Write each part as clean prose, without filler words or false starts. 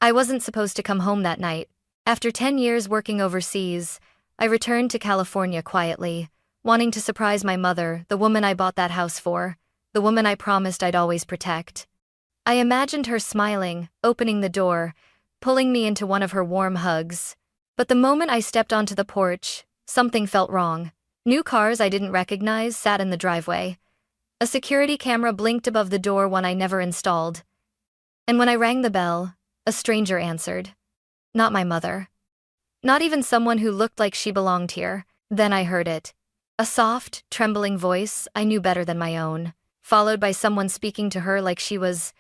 I wasn't supposed to come home that night. After 10 years working overseas, I returned to California quietly, wanting to surprise my mother, the woman I bought that house for, the woman I promised I'd always protect. I imagined her smiling, opening the door, pulling me into one of her warm hugs. But the moment I stepped onto the porch, something felt wrong. New cars I didn't recognize sat in the driveway. A security camera blinked above the door, one I never installed. And when I rang the bell, a stranger answered. Not my mother. Not even someone who looked like she belonged here. Then I heard it. A soft, trembling voice I knew better than my own, followed by someone speaking to her like she was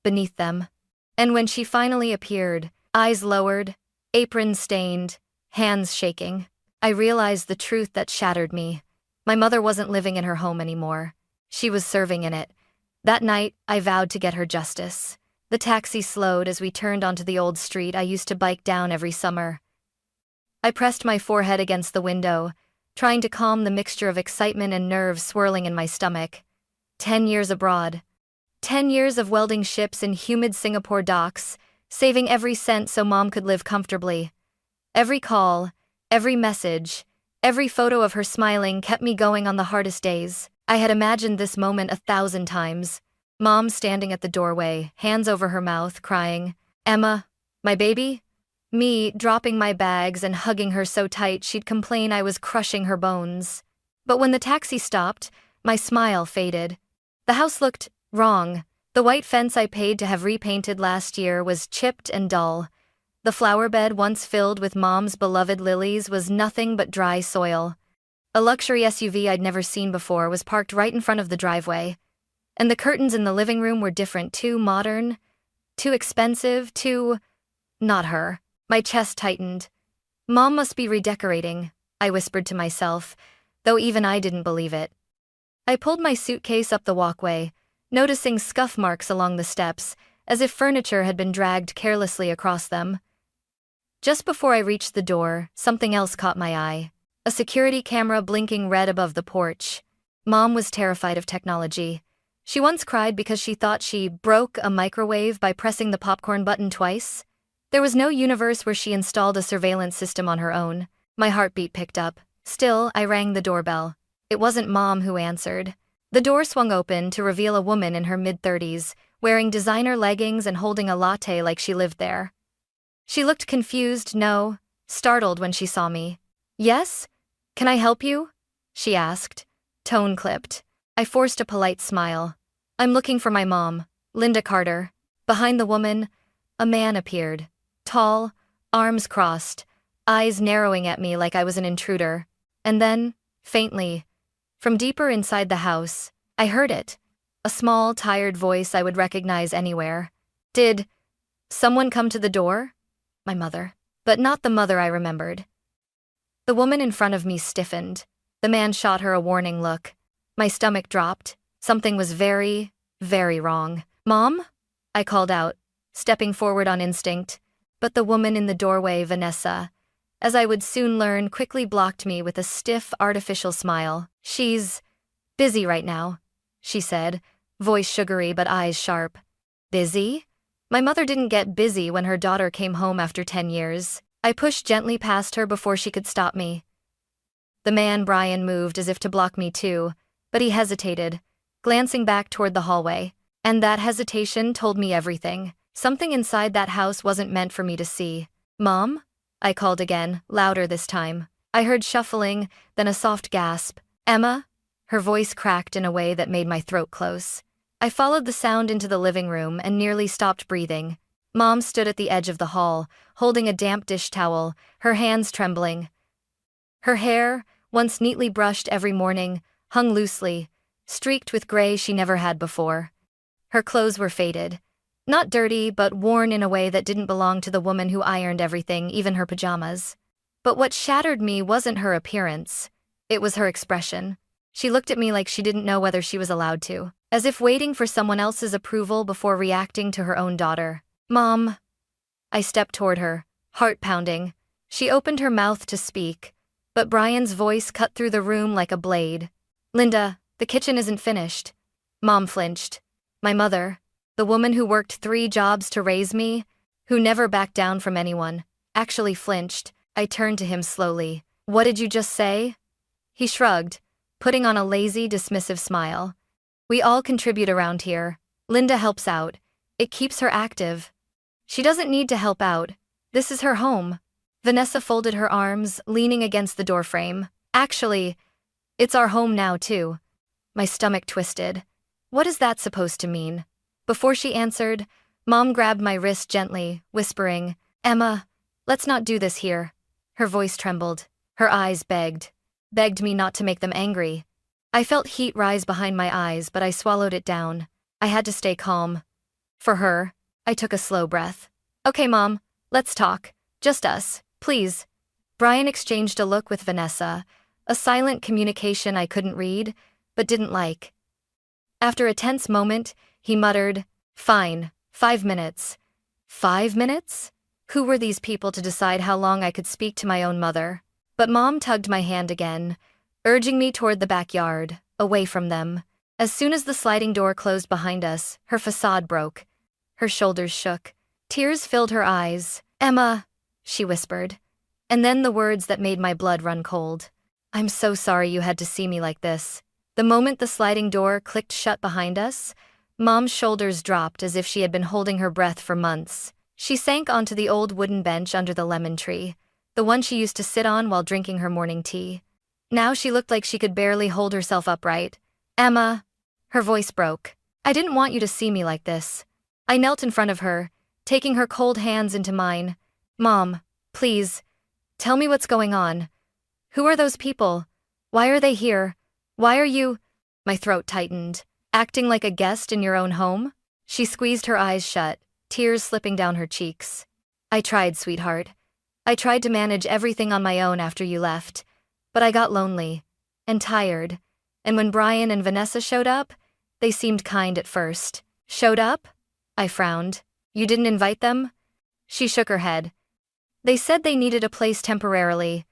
beneath them. And when she finally appeared, eyes lowered, apron stained, hands shaking, I realized the truth that shattered me. My mother wasn't living in her home anymore. She was serving in it. That night, I vowed to get her justice. The taxi slowed as we turned onto the old street I used to bike down every summer. I pressed my forehead against the window, trying to calm the mixture of excitement and nerves swirling in my stomach. 10 years abroad. 10 years of welding ships in humid Singapore docks, saving every cent so Mom could live comfortably. Every call, every message, every photo of her smiling kept me going on the hardest days. I had imagined this moment 1,000 times. Mom standing at the doorway, hands over her mouth, crying, "Emma, my baby?" Me dropping my bags and hugging her so tight she'd complain I was crushing her bones. But when the taxi stopped, my smile faded. The house looked wrong. The white fence I paid to have repainted last year was chipped and dull. The flower bed once filled with Mom's beloved lilies was nothing but dry soil. A luxury SUV I'd never seen before was parked right in front of the driveway. And the curtains in the living room were different, too modern, too expensive, too... not her. My chest tightened. Mom must be redecorating, I whispered to myself, though even I didn't believe it. I pulled my suitcase up the walkway, noticing scuff marks along the steps, as if furniture had been dragged carelessly across them. Just before I reached the door, something else caught my eye. A security camera blinking red above the porch. Mom was terrified of technology. She once cried because she thought she broke a microwave by pressing the popcorn button twice. There was no universe where she installed a surveillance system on her own. My heartbeat picked up. Still, I rang the doorbell. It wasn't Mom who answered. The door swung open to reveal a woman in her mid-30s, wearing designer leggings and holding a latte like she lived there. She looked confused, no, startled when she saw me. "Yes? Can I help you?" she asked, tone clipped. I forced a polite smile. "I'm looking for my mom, Linda Carter." Behind the woman, a man appeared. Tall, arms crossed, eyes narrowing at me like I was an intruder. And then, faintly, from deeper inside the house, I heard it. A small, tired voice I would recognize anywhere. "Did someone come to the door?" My mother. But not the mother I remembered. The woman in front of me stiffened. The man shot her a warning look. My stomach dropped. Something was very, very wrong. "Mom?" I called out, stepping forward on instinct. But the woman in the doorway, Vanessa, as I would soon learn, quickly blocked me with a stiff, artificial smile. "She's busy right now," she said, voice sugary but eyes sharp. Busy? My mother didn't get busy when her daughter came home after 10 years. I pushed gently past her before she could stop me. The man, Brian, moved as if to block me too, but he hesitated, glancing back toward the hallway. And that hesitation told me everything. Something inside that house wasn't meant for me to see. "Mom?" I called again, louder this time. I heard shuffling, then a soft gasp. "Emma?" Her voice cracked in a way that made my throat close. I followed the sound into the living room and nearly stopped breathing. Mom stood at the edge of the hall, holding a damp dish towel, her hands trembling. Her hair, once neatly brushed every morning, hung loosely, streaked with gray she never had before. Her clothes were faded. Not dirty, but worn in a way that didn't belong to the woman who ironed everything, even her pajamas. But what shattered me wasn't her appearance. It was her expression. She looked at me like she didn't know whether she was allowed to, as if waiting for someone else's approval before reacting to her own daughter. "Mom." I stepped toward her, heart pounding. She opened her mouth to speak, but Brian's voice cut through the room like a blade. "Linda, the kitchen isn't finished." Mom flinched. My mother, the woman who worked 3 jobs to raise me, who never backed down from anyone, actually flinched. I turned to him slowly. "What did you just say?" He shrugged, putting on a lazy, dismissive smile. "We all contribute around here. Linda helps out. It keeps her active. She doesn't need to help out. This is her home." Vanessa folded her arms, leaning against the doorframe. "Actually, it's our home now, too." My stomach twisted. What is that supposed to mean? Before she answered, Mom grabbed my wrist gently, whispering, "Emma, let's not do this here." Her voice trembled. Her eyes begged me not to make them angry. I felt heat rise behind my eyes, but I swallowed it down. I had to stay calm. For her, I took a slow breath. "Okay, Mom, let's talk. Just us, please." Brian exchanged a look with Vanessa, a silent communication I couldn't read, but didn't like. After a tense moment, he muttered, "Fine, 5 minutes." 5 minutes? Who were these people to decide how long I could speak to my own mother? But Mom tugged my hand again, urging me toward the backyard, away from them. As soon as the sliding door closed behind us, her facade broke. Her shoulders shook. Tears filled her eyes. "Emma," she whispered. And then the words that made my blood run cold. "I'm so sorry you had to see me like this." The moment the sliding door clicked shut behind us, Mom's shoulders dropped as if she had been holding her breath for months. She sank onto the old wooden bench under the lemon tree, the one she used to sit on while drinking her morning tea. Now she looked like she could barely hold herself upright. "Emma," her voice broke. "I didn't want you to see me like this." I knelt in front of her, taking her cold hands into mine. "Mom, please, tell me what's going on. Who are those people? Why are they here? Why are you—" My throat tightened. "Acting like a guest in your own home?" She squeezed her eyes shut, tears slipping down her cheeks. "I tried, sweetheart. I tried to manage everything on my own after you left, but I got lonely and tired. And when Brian and Vanessa showed up, they seemed kind at first." "Showed up?" I frowned. "You didn't invite them?" She shook her head. "They said they needed a place temporarily,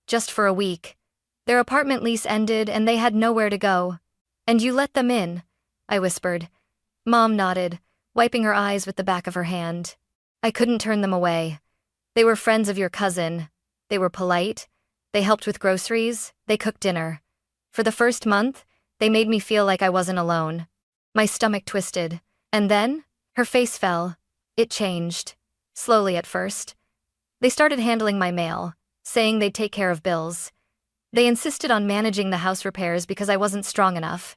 just for a week. Their apartment lease ended and they had nowhere to go. And you let them in," I whispered. Mom nodded, wiping her eyes with the back of her hand. "I couldn't turn them away. They were friends of your cousin. They were polite. They helped with groceries. They cooked dinner. For the first month, they made me feel like I wasn't alone." My stomach twisted. And then, her face fell. It changed. Slowly at first. They started handling my mail, saying they'd take care of bills. They insisted on managing the house repairs because I wasn't strong enough.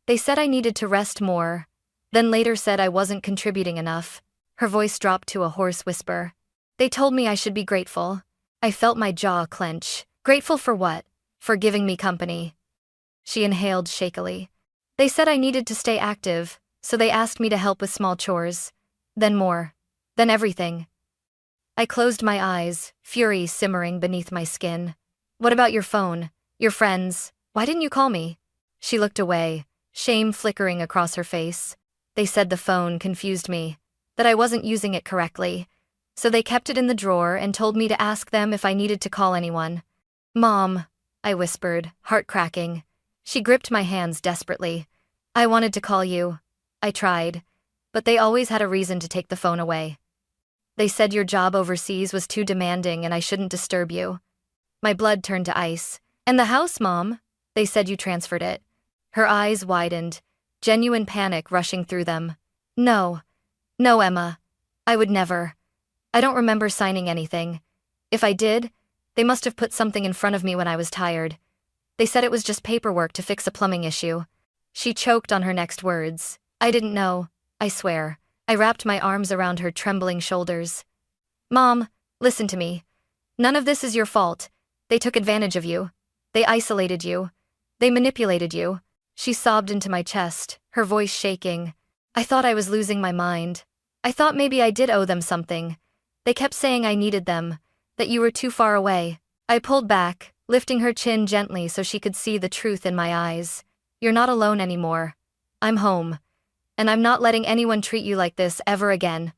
They said I needed to rest more, then later said I wasn't contributing enough. Her voice dropped to a hoarse whisper. "They told me I should be grateful." I felt my jaw clench. "Grateful for what?" "For giving me company." She inhaled shakily. "They said I needed to stay active, so they asked me to help with small chores. Then more. Then everything." I closed my eyes, fury simmering beneath my skin. "What about your phone? Your friends? Why didn't you call me?" She looked away, shame flickering across her face. "They said the phone confused me, that I wasn't using it correctly. So they kept it in the drawer and told me to ask them if I needed to call anyone." "Mom," I whispered, heart cracking. She gripped my hands desperately. "I wanted to call you. I tried. But they always had a reason to take the phone away. They said your job overseas was too demanding and I shouldn't disturb you." My blood turned to ice. "And the house, Mom? They said you transferred it." Her eyes widened, genuine panic rushing through them. No, Emma. I would never. I don't remember signing anything. If I did, they must have put something in front of me when I was tired. They said it was just paperwork to fix a plumbing issue." She choked on her next words. "I didn't know, I swear." I wrapped my arms around her trembling shoulders. "Mom, listen to me. None of this is your fault. They took advantage of you. They isolated you. They manipulated you." She sobbed into my chest, her voice shaking. "I thought I was losing my mind. I thought maybe I did owe them something. They kept saying I needed them, that you were too far away." I pulled back, lifting her chin gently so she could see the truth in my eyes. "You're not alone anymore. I'm home. And I'm not letting anyone treat you like this ever again."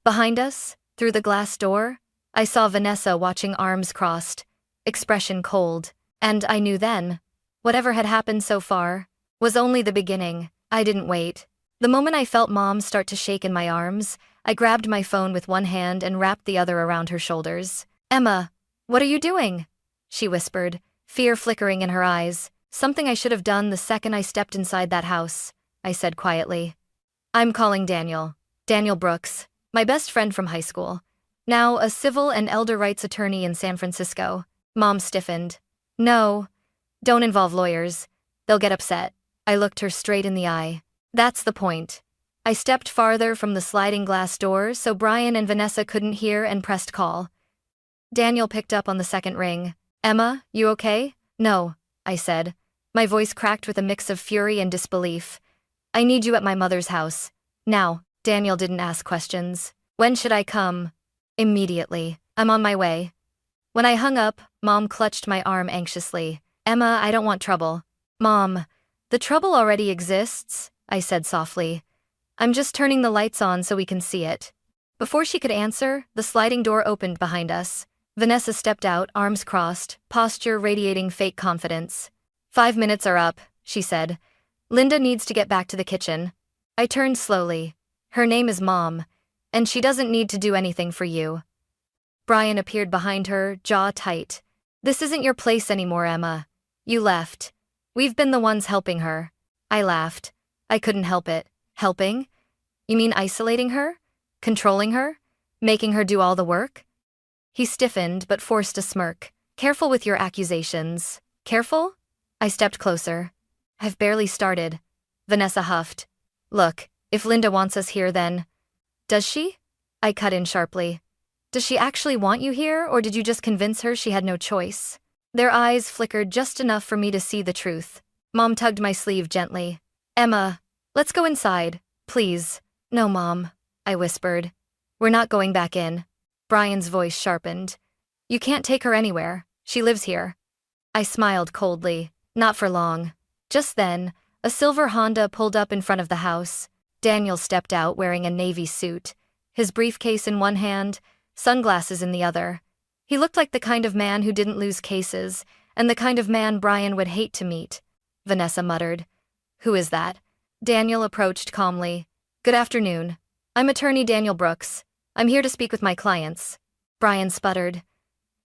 Behind us, through the glass door, I saw Vanessa watching, arms crossed, expression cold. And I knew then, whatever had happened so far, was only the beginning. I didn't wait. The moment I felt Mom start to shake in my arms, I grabbed my phone with one hand and wrapped the other around her shoulders. "Emma, what are you doing?" she whispered, fear flickering in her eyes. "Something I should have done the second I stepped inside that house," I said quietly. "I'm calling Daniel. Daniel Brooks, my best friend from high school. Now a civil and elder rights attorney in San Francisco." Mom stiffened. "No, don't involve lawyers. They'll get upset." I looked her straight in the eye. "That's the point." I stepped farther from the sliding glass door so Brian and Vanessa couldn't hear and pressed call. Daniel picked up on the second ring. "Emma, you okay?" "No," I said. My voice cracked with a mix of fury and disbelief. "I need you at my mother's house. Now." Daniel didn't ask questions. "When should I come?" "Immediately. I'm on my way." When I hung up, Mom clutched my arm anxiously. "Emma, I don't want trouble." "Mom, the trouble already exists," I said softly. "I'm just turning the lights on so we can see it." Before she could answer, the sliding door opened behind us. Vanessa stepped out, arms crossed, posture radiating fake confidence. "5 minutes are up," she said. "Linda needs to get back to the kitchen." I turned slowly. "Her name is Mom, and she doesn't need to do anything for you." Brian appeared behind her, jaw tight. "This isn't your place anymore, Emma. You left. We've been the ones helping her." I laughed. I couldn't help it. Helping? You mean isolating her? Controlling her? Making her do all the work? He stiffened but forced a smirk. "Careful with your accusations." "Careful?" I stepped closer. "I've barely started." Vanessa huffed. "Look, if Linda wants us here then—" "Does she?" I cut in sharply. "Does she actually want you here, or did you just convince her she had no choice?" Their eyes flickered just enough for me to see the truth. Mom tugged my sleeve gently. "Emma, let's go inside, please." "No, Mom," I whispered. "We're not going back in." Brian's voice sharpened. "You can't take her anywhere. She lives here." I smiled coldly. "Not for long." Just then, a silver Honda pulled up in front of the house. Daniel stepped out wearing a navy suit, his briefcase in one hand, sunglasses in the other. He looked like the kind of man who didn't lose cases, and the kind of man Brian would hate to meet. Vanessa muttered. "Who is that?" Daniel approached calmly. "Good afternoon. I'm attorney Daniel Brooks. I'm here to speak with my clients." Brian sputtered.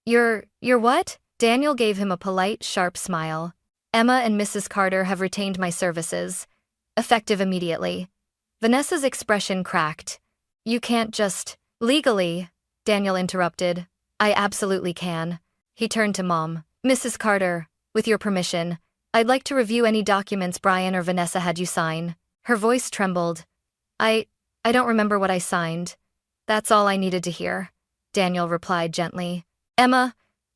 You're what?" Daniel gave him a polite, sharp smile. "Emma and Mrs. Carter have retained my services. Effective immediately." Vanessa's expression cracked. "You can't just—" "Legally," Daniel interrupted. "I absolutely can." He turned to Mom. "Mrs. Carter, with your permission, I'd like to review any documents Brian or Vanessa had you sign." Her voice trembled. I don't remember what I signed." "That's all I needed to hear," Daniel replied gently. "Emma,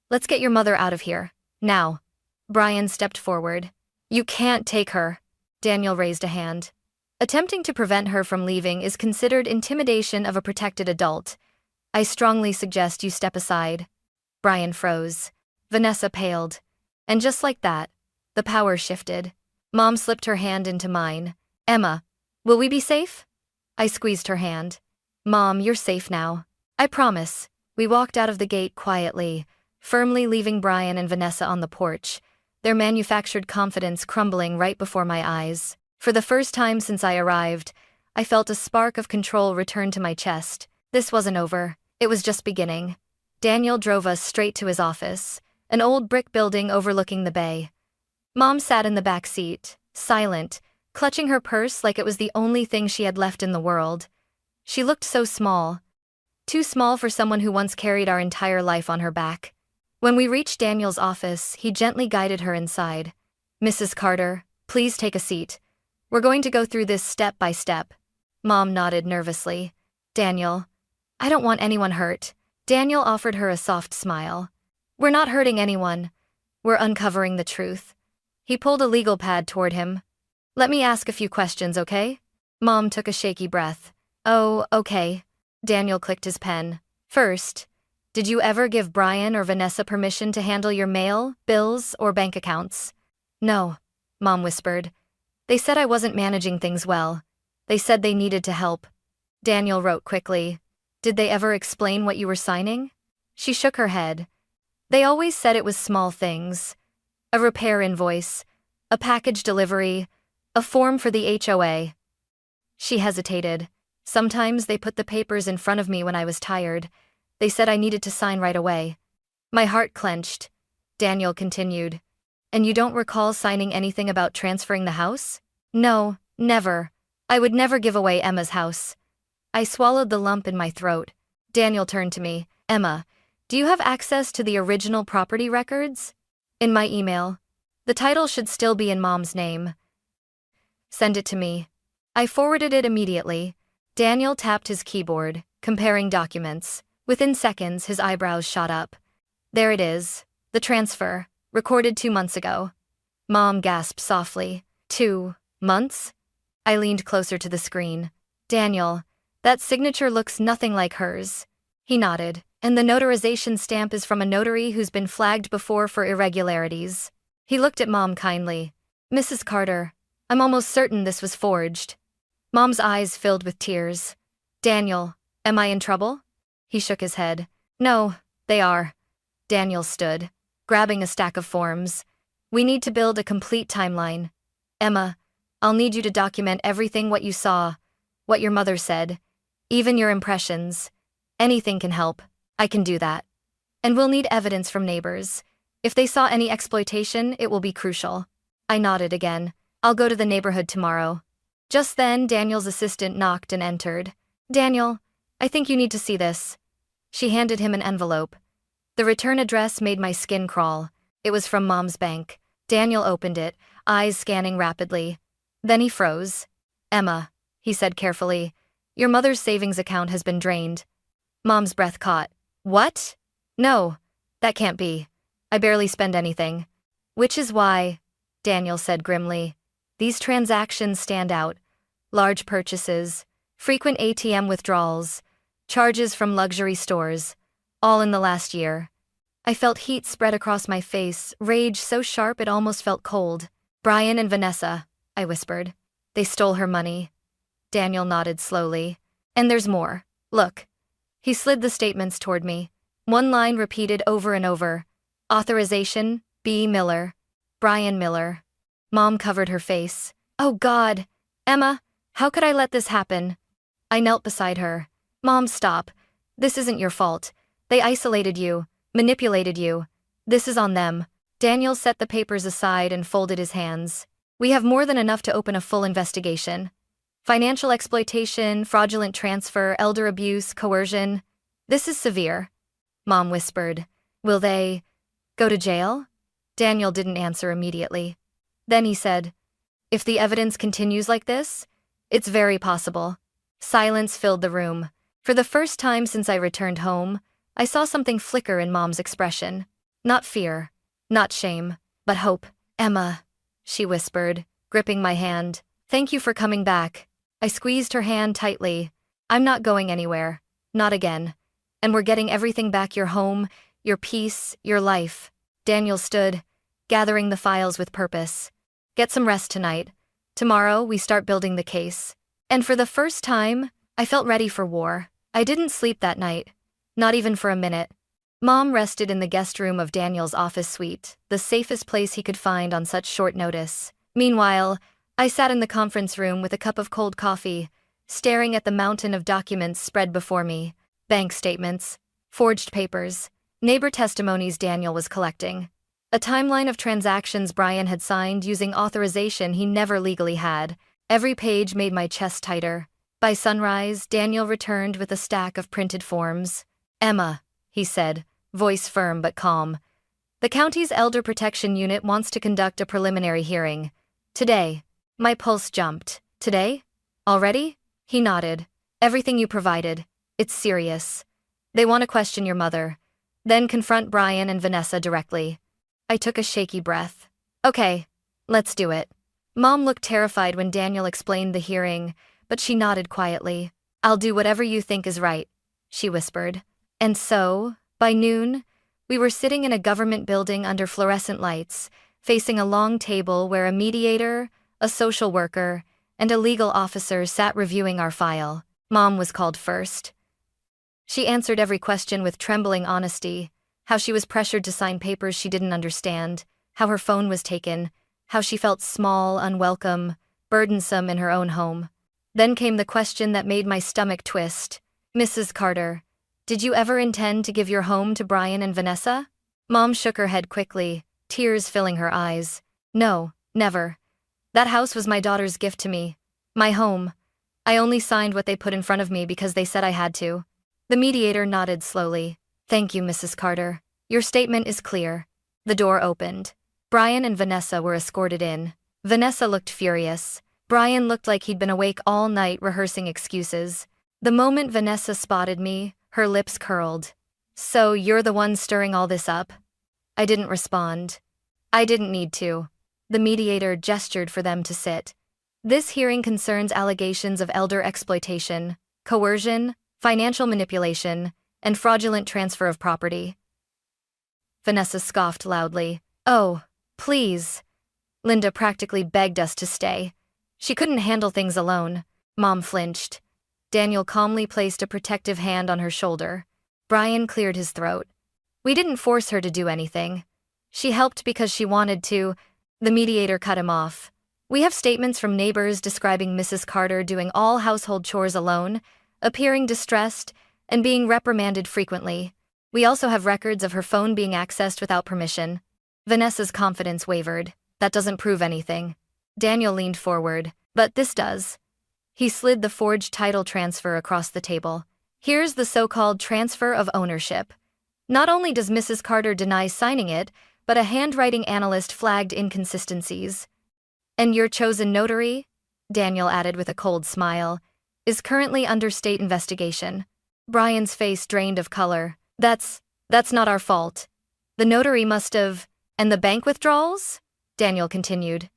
let's get your mother out of here. Now." Brian stepped forward. "You can't take her." Daniel raised a hand. "Attempting to prevent her from leaving is considered intimidation of a protected adult. I strongly suggest you step aside." Brian froze. Vanessa paled. And just like that, the power shifted. Mom slipped her hand into mine. "Emma, will we be safe?" I squeezed her hand. "Mom, you're safe now. I promise." We walked out of the gate quietly, firmly leaving Brian and Vanessa on the porch, their manufactured confidence crumbling right before my eyes. For the first time since I arrived, I felt a spark of control return to my chest. This wasn't over. It was just beginning. Daniel drove us straight to his office, an old brick building overlooking the bay. Mom sat in the back seat, silent, clutching her purse like it was the only thing she had left in the world. She looked so small. Too small for someone who once carried our entire life on her back. When we reached Daniel's office, he gently guided her inside. "Mrs. Carter, please take a seat. We're going to go through this step by step." Mom nodded nervously. "Daniel, I don't want anyone hurt." Daniel offered her a soft smile. "We're not hurting anyone. We're uncovering the truth." He pulled a legal pad toward him. "Let me ask a few questions, okay?" Mom took a shaky breath. "Oh, okay." Daniel clicked his pen. "First, did you ever give Brian or Vanessa permission to handle your mail, bills, or bank accounts?" "No," Mom whispered. "They said I wasn't managing things well. They said they needed to help." Daniel wrote quickly. "Did they ever explain what you were signing?" She shook her head. "They always said it was small things. A repair invoice, a package delivery, a form for the HOA." She hesitated. Sometimes they put the papers in front of me when I was tired. They said I needed to sign right away. My heart clenched. Daniel continued. And you don't recall signing anything about transferring the house? No, never. I would never give away Emma's house. I swallowed the lump in my throat. Daniel turned to me. Emma, do you have access to the original property records? In my email. The title should still be in Mom's name. Send it to me. I forwarded it immediately. Daniel tapped his keyboard, comparing documents. Within seconds, his eyebrows shot up. There it is. The transfer, recorded 2 months ago. Mom gasped softly. 2 months? I leaned closer to the screen. Daniel, that signature looks nothing like hers. He nodded. And the notarization stamp is from a notary who's been flagged before for irregularities. He looked at Mom kindly. Mrs. Carter, I'm almost certain this was forged. Mom's eyes filled with tears. Daniel, am I in trouble? He shook his head. No, they are. Daniel stood, grabbing a stack of forms. We need to build a complete timeline. Emma, I'll need you to document everything what you saw, what your mother said, even your impressions. Anything can help. I can do that. And we'll need evidence from neighbors. If they saw any exploitation, it will be crucial. I nodded again. I'll go to the neighborhood tomorrow. Just then, Daniel's assistant knocked and entered. Daniel, I think you need to see this. She handed him an envelope. The return address made my skin crawl. It was from Mom's bank. Daniel opened it, eyes scanning rapidly. Then he froze. Emma, he said carefully, your mother's savings account has been drained. Mom's breath caught. What? No, that can't be. I barely spend anything. Which is why, Daniel said grimly, these transactions stand out. Large purchases, frequent ATM withdrawals, charges from luxury stores, all in the last year. I felt heat spread across my face, rage so sharp it almost felt cold. Brian and Vanessa, I whispered. They stole her money. Daniel nodded slowly. And there's more. Look. He slid the statements toward me. One line repeated over and over. Authorization, B. Miller. Brian Miller. Mom covered her face. Oh God. Emma, how could I let this happen? I knelt beside her. Mom, stop. This isn't your fault. They isolated you, manipulated you. This is on them. Daniel set the papers aside and folded his hands. We have more than enough to open a full investigation. Financial exploitation, fraudulent transfer, elder abuse, coercion. This is severe. Mom whispered. Will they go to jail? Daniel didn't answer immediately. Then he said, if the evidence continues like this, it's very possible. Silence filled the room. For the first time since I returned home, I saw something flicker in Mom's expression. Not fear, not shame, but hope. Emma, she whispered, gripping my hand. Thank you for coming back. I squeezed her hand tightly. I'm not going anywhere. Not again. And we're getting everything back, your home, your peace, your life. Daniel stood, gathering the files with purpose. Get some rest tonight. Tomorrow, we start building the case. And for the first time, I felt ready for war. I didn't sleep that night. Not even for a minute. Mom rested in the guest room of Daniel's office suite, the safest place he could find on such short notice. Meanwhile, I sat in the conference room with a cup of cold coffee, staring at the mountain of documents spread before me. Bank statements, forged papers, neighbor testimonies Daniel was collecting. A timeline of transactions Brian had signed using authorization he never legally had. Every page made my chest tighter. By sunrise, Daniel returned with a stack of printed forms. Emma, he said, voice firm but calm. The county's Elder Protection Unit wants to conduct a preliminary hearing. Today. My pulse jumped. Today? Already? He nodded. Everything you provided. It's serious. They want to question your mother. Then confront Brian and Vanessa directly. I took a shaky breath. Okay, let's do it. Mom looked terrified when Daniel explained the hearing, but she nodded quietly. I'll do whatever you think is right, she whispered. And so, by noon, we were sitting in a government building under fluorescent lights, facing a long table where a mediator, a social worker, and a legal officer sat reviewing our file. Mom was called first. She answered every question with trembling honesty, how she was pressured to sign papers she didn't understand, how her phone was taken, how she felt small, unwelcome, burdensome in her own home. Then came the question that made my stomach twist. Mrs. Carter, did you ever intend to give your home to Brian and Vanessa? Mom shook her head quickly, tears filling her eyes. No, never. That house was my daughter's gift to me. My home. I only signed what they put in front of me because they said I had to. The mediator nodded slowly. Thank you, Mrs. Carter. Your statement is clear. The door opened. Brian and Vanessa were escorted in. Vanessa looked furious. Brian looked like he'd been awake all night rehearsing excuses. The moment Vanessa spotted me, her lips curled. So you're the one stirring all this up? I didn't respond. I didn't need to. The mediator gestured for them to sit. This hearing concerns allegations of elder exploitation, coercion, financial manipulation, and fraudulent transfer of property. Vanessa scoffed loudly. Oh, please. Linda practically begged us to stay. She couldn't handle things alone. Mom flinched. Daniel calmly placed a protective hand on her shoulder. Brian cleared his throat. We didn't force her to do anything. She helped because she wanted to. The mediator cut him off. We have statements from neighbors describing Mrs. Carter doing all household chores alone, appearing distressed, and being reprimanded frequently. We also have records of her phone being accessed without permission. Vanessa's confidence wavered. That doesn't prove anything. Daniel leaned forward. But this does. He slid the forged title transfer across the table. Here's the so-called transfer of ownership. Not only does Mrs. Carter deny signing it, but a handwriting analyst flagged inconsistencies. And your chosen notary, Daniel added with a cold smile, is currently under state investigation. Brian's face drained of color. That's not our fault. The notary must have… And the bank withdrawals? Daniel continued.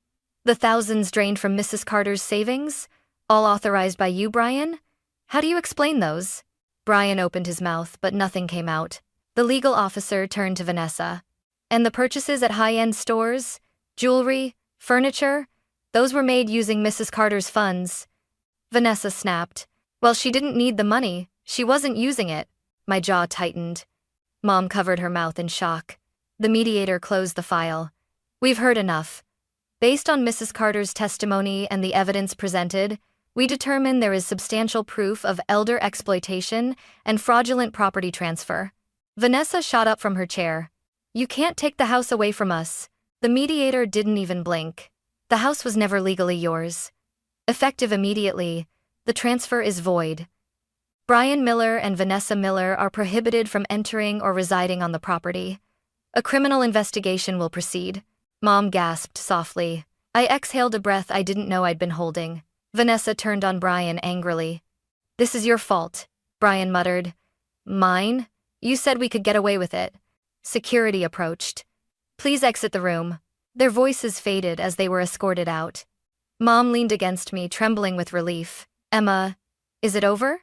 The thousands drained from Mrs. Carter's savings? All authorized by you, Brian? How do you explain those? Brian opened his mouth, but nothing came out. The legal officer turned to Vanessa. And the purchases at high-end stores? Jewelry? Furniture? Those were made using Mrs. Carter's funds. Vanessa snapped. Well, she didn't need the money. She wasn't using it. My jaw tightened. Mom covered her mouth in shock. The mediator closed the file. We've heard enough. Based on Mrs. Carter's testimony and the evidence presented, we determine there is substantial proof of elder exploitation and fraudulent property transfer. Vanessa shot up from her chair. You can't take the house away from us. The mediator didn't even blink. The house was never legally yours. Effective immediately, the transfer is void. Brian Miller and Vanessa Miller are prohibited from entering or residing on the property. A criminal investigation will proceed. Mom gasped softly. I exhaled a breath I didn't know I'd been holding. Vanessa turned on Brian angrily. This is your fault, Brian muttered. Mine? You said we could get away with it. Security approached. Please exit the room. Their voices faded as they were escorted out. Mom leaned against me, trembling with relief. Emma, is it over?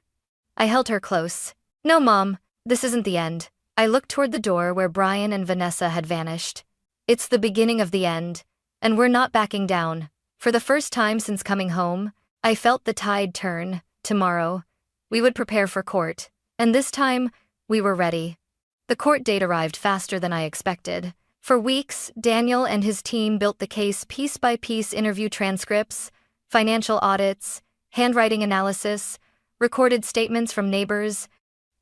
I held her close. No, Mom, this isn't the end. I looked toward the door where Brian and Vanessa had vanished. It's the beginning of the end, and we're not backing down. For the first time since coming home, I felt the tide turn. Tomorrow, we would prepare for court, and this time, we were ready. The court date arrived faster than I expected. For weeks, Daniel and his team built the case piece by piece: interview transcripts, financial audits, handwriting analysis, recorded statements from neighbors,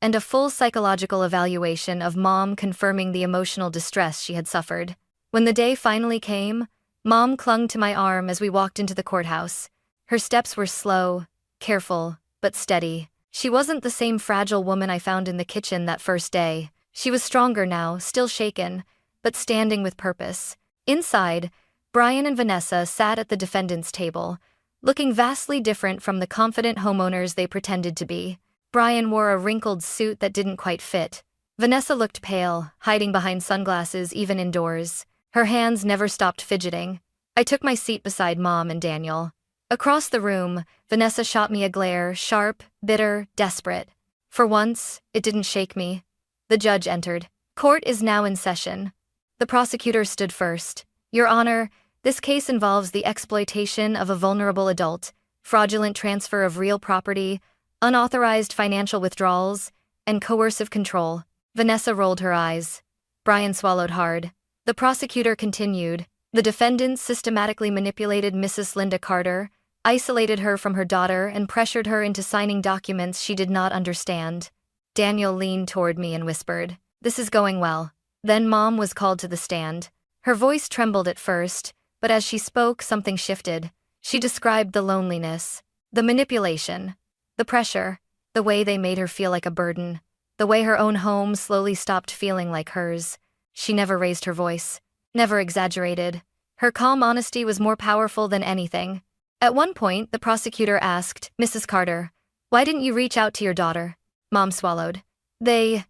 and a full psychological evaluation of Mom, confirming the emotional distress she had suffered. When the day finally came, Mom clung to my arm as we walked into the courthouse. Her steps were slow, careful, but steady. She wasn't the same fragile woman I found in the kitchen that first day. She was stronger now, still shaken, but standing with purpose. Inside, Brian and Vanessa sat at the defendant's table, looking vastly different from the confident homeowners they pretended to be. Brian wore a wrinkled suit that didn't quite fit. Vanessa looked pale, hiding behind sunglasses even indoors. Her hands never stopped fidgeting. I took my seat beside Mom and Daniel. Across the room, Vanessa shot me a glare, sharp, bitter, desperate. For once, it didn't shake me. The judge entered. Court is now in session. The prosecutor stood first. Your Honor, this case involves the exploitation of a vulnerable adult, fraudulent transfer of real property, unauthorized financial withdrawals, and coercive control. Vanessa rolled her eyes. Brian swallowed hard. The prosecutor continued. The defendants systematically manipulated Mrs. Linda Carter, isolated her from her daughter and pressured her into signing documents she did not understand. Daniel leaned toward me and whispered, "This is going well." Then Mom was called to the stand. Her voice trembled at first, but as she spoke, something shifted. She described the loneliness, the manipulation, the pressure, the way they made her feel like a burden, the way her own home slowly stopped feeling like hers. She never raised her voice, never exaggerated. Her calm honesty was more powerful than anything. At one point, the prosecutor asked, "Mrs. Carter, why didn't you reach out to your daughter?" Mom swallowed. They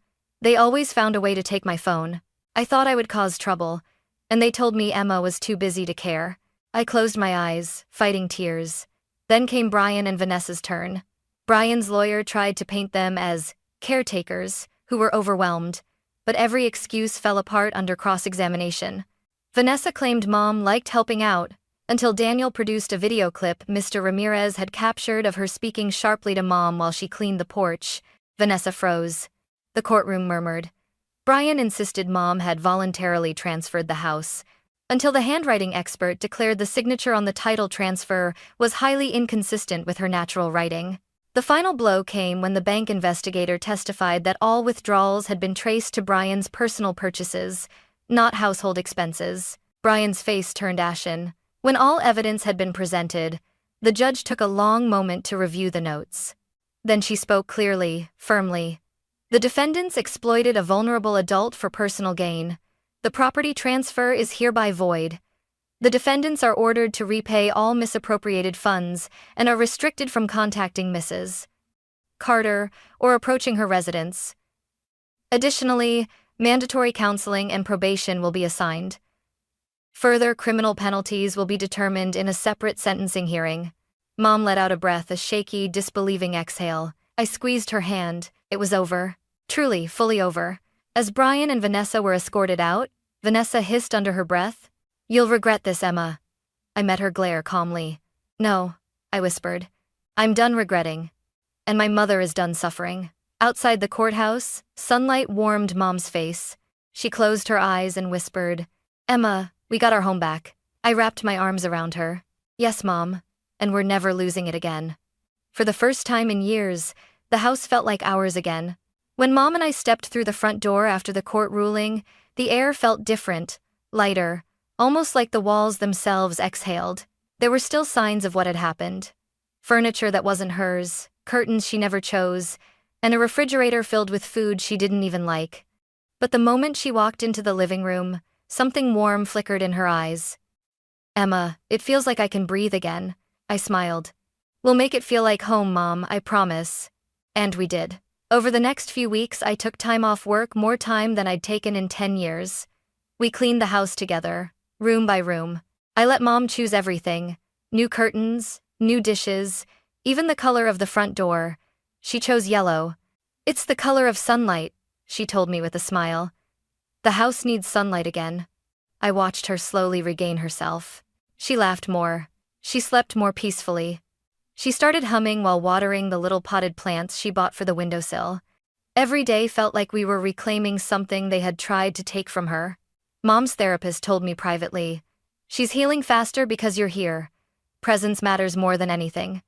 always found a way to take my phone. I thought I would cause trouble, and they told me Emma was too busy to care." I closed my eyes, fighting tears. Then came Brian and Vanessa's turn. Brian's lawyer tried to paint them as caretakers who were overwhelmed, but every excuse fell apart under cross-examination. Vanessa claimed Mom liked helping out, until Daniel produced a video clip Mr. Ramirez had captured of her speaking sharply to Mom while she cleaned the porch. Vanessa froze. The courtroom murmured. Brian insisted Mom had voluntarily transferred the house, until the handwriting expert declared the signature on the title transfer was highly inconsistent with her natural writing. The final blow came when the bank investigator testified that all withdrawals had been traced to Brian's personal purchases, not household expenses. Brian's face turned ashen. When all evidence had been presented, the judge took a long moment to review the notes. Then she spoke clearly, firmly. "The defendants exploited a vulnerable adult for personal gain. The property transfer is hereby void. The defendants are ordered to repay all misappropriated funds and are restricted from contacting Mrs. Carter or approaching her residence. Additionally, mandatory counseling and probation will be assigned. Further criminal penalties will be determined in a separate sentencing hearing." Mom let out a breath, a shaky, disbelieving exhale. I squeezed her hand. It was over. Truly, fully over. As Brian and Vanessa were escorted out, Vanessa hissed under her breath, "You'll regret this, Emma." I met her glare calmly. "No," I whispered. "I'm done regretting. And my mother is done suffering." Outside the courthouse, sunlight warmed Mom's face. She closed her eyes and whispered, "Emma, we got our home back." I wrapped my arms around her. "Yes, Mom, and we're never losing it again." For the first time in years, the house felt like ours again. When Mom and I stepped through the front door after the court ruling, the air felt different, lighter, almost like the walls themselves exhaled. There were still signs of what had happened. Furniture that wasn't hers, curtains she never chose, and a refrigerator filled with food she didn't even like. But the moment she walked into the living room, something warm flickered in her eyes. "Emma, it feels like I can breathe again." I smiled. "We'll make it feel like home, Mom, I promise." And we did. Over the next few weeks, I took time off work, more time than I'd taken in 10 years. We cleaned the house together, room by room. I let Mom choose everything. New curtains, new dishes, even the color of the front door. She chose yellow. "It's the color of sunlight," she told me with a smile. "The house needs sunlight again." I watched her slowly regain herself. She laughed more. She slept more peacefully. She started humming while watering the little potted plants she bought for the windowsill. Every day felt like we were reclaiming something they had tried to take from her. Mom's therapist told me privately, "She's healing faster because you're here. Presence matters more than anything."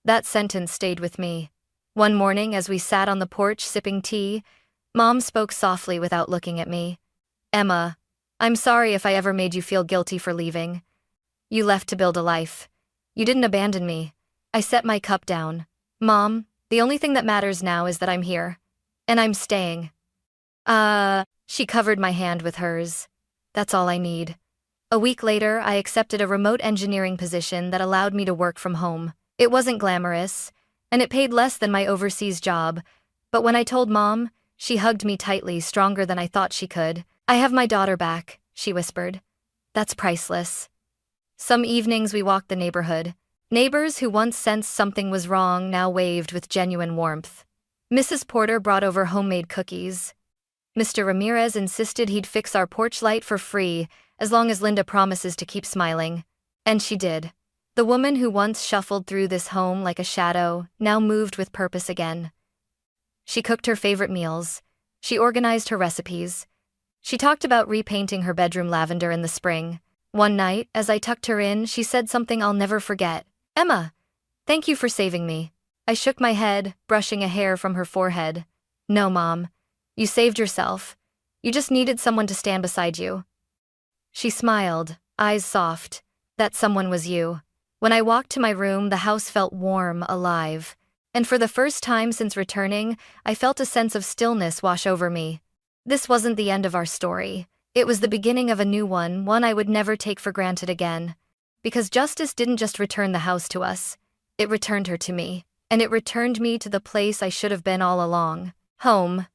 That sentence stayed with me. One morning, as we sat on the porch sipping tea, Mom spoke softly without looking at me. "Emma, I'm sorry if I ever made you feel guilty for leaving. You left to build a life. You didn't abandon me." I set my cup down. "Mom, the only thing that matters now is that I'm here. And I'm staying." She covered my hand with hers. "That's all I need." A week later, I accepted a remote engineering position that allowed me to work from home. It wasn't glamorous, and it paid less than my overseas job, but when I told Mom, she hugged me tightly, stronger than I thought she could. "I have my daughter back," she whispered. "That's priceless." Some evenings we walked the neighborhood. Neighbors who once sensed something was wrong now waved with genuine warmth. Mrs. Porter brought over homemade cookies. Mr. Ramirez insisted he'd fix our porch light for free as long as Linda promises to keep smiling. And she did. The woman who once shuffled through this home like a shadow now moved with purpose again. She cooked her favorite meals. She organized her recipes. She talked about repainting her bedroom lavender in the spring. One night, as I tucked her in, she said something I'll never forget. Emma, thank you for saving me. I shook my head, brushing a hair from her forehead. No, Mom. You saved yourself. You just needed someone to stand beside you. She smiled, eyes soft. That someone was you. When I walked to my room, the house felt warm, alive. And for the first time since returning, I felt a sense of stillness wash over me. This wasn't the end of our story. It was the beginning of a new one I would never take for granted again. Because justice didn't just return the house to us. It returned her to me. And it returned me to the place I should have been all along. Home.